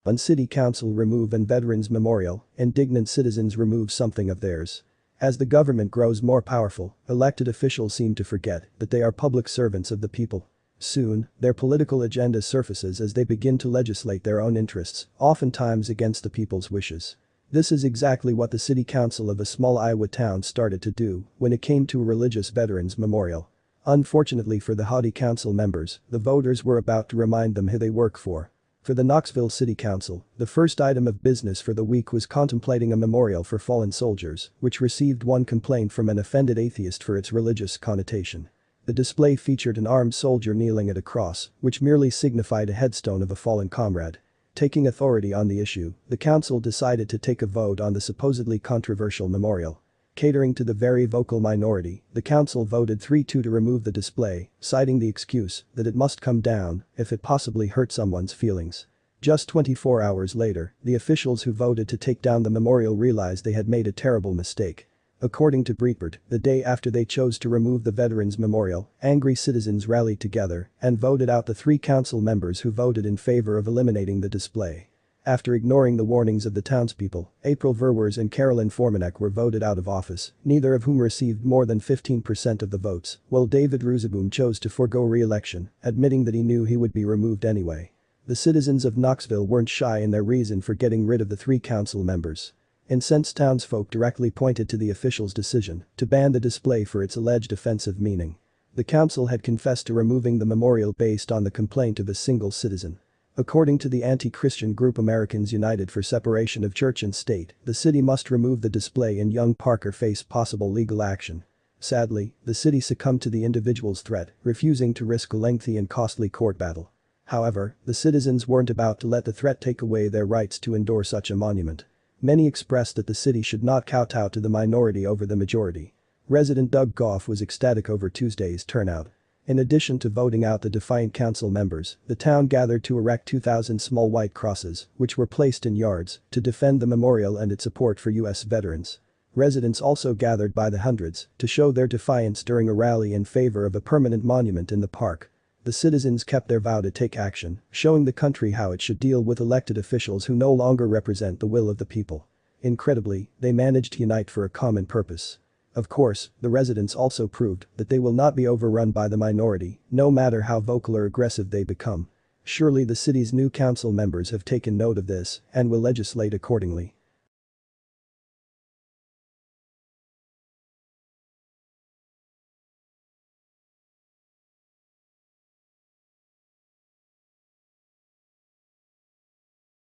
On City Council remove and Veterans Memorial, indignant citizens remove something of theirs. As the government grows more powerful, elected officials seem to forget that they are public servants of the people. Soon, their political agenda surfaces as they begin to legislate their own interests, oftentimes against the people's wishes. This is exactly what the city council of a small Iowa town started to do when it came to a religious veterans memorial. Unfortunately for the haughty council members, the voters were about to remind them who they work for. For the Knoxville City Council, the first item of business for the week was contemplating a memorial for fallen soldiers, which received one complaint from an offended atheist for its religious connotation. The display featured an armed soldier kneeling at a cross, which merely signified a headstone of a fallen comrade. Taking authority on the issue, the council decided to take a vote on the supposedly controversial memorial. Catering to the very vocal minority, the council voted 3-2 to remove the display, citing the excuse that it must come down if it possibly hurt someone's feelings. Just 24 hours later, the officials who voted to take down the memorial realized they had made a terrible mistake. According to Breitbart, the day after they chose to remove the Veterans Memorial, angry citizens rallied together and voted out the 3 council members who voted in favor of eliminating the display. After ignoring the warnings of the townspeople, April Verwers and Carolyn Formanek were voted out of office, neither of whom received more than 15% of the votes, while David Rooseboom chose to forego re-election, admitting that he knew he would be removed anyway. The citizens of Knoxville weren't shy in their reason for getting rid of the 3 council members. Incensed townsfolk directly pointed to the officials' decision to ban the display for its alleged offensive meaning. The council had confessed to removing the memorial based on the complaint of a single citizen. According to the anti-Christian group Americans United for Separation of Church and State, the city must remove the display and young Parker face possible legal action. Sadly, the city succumbed to the individual's threat, refusing to risk a lengthy and costly court battle. However, the citizens weren't about to let the threat take away their rights to endure such a monument. Many expressed that the city should not kowtow to the minority over the majority. Resident Doug Goff was ecstatic over Tuesday's turnout. In addition to voting out the defiant council members, the town gathered to erect 2,000 small white crosses, which were placed in yards, to defend the memorial and its support for U.S. veterans. Residents also gathered by the hundreds to show their defiance during a rally in favor of a permanent monument in the park. The citizens kept their vow to take action, showing the country how it should deal with elected officials who no longer represent the will of the people. Incredibly, they managed to unite for a common purpose. Of course, the residents also proved that they will not be overrun by the minority, no matter how vocal or aggressive they become. Surely the city's new council members have taken note of this and will legislate accordingly.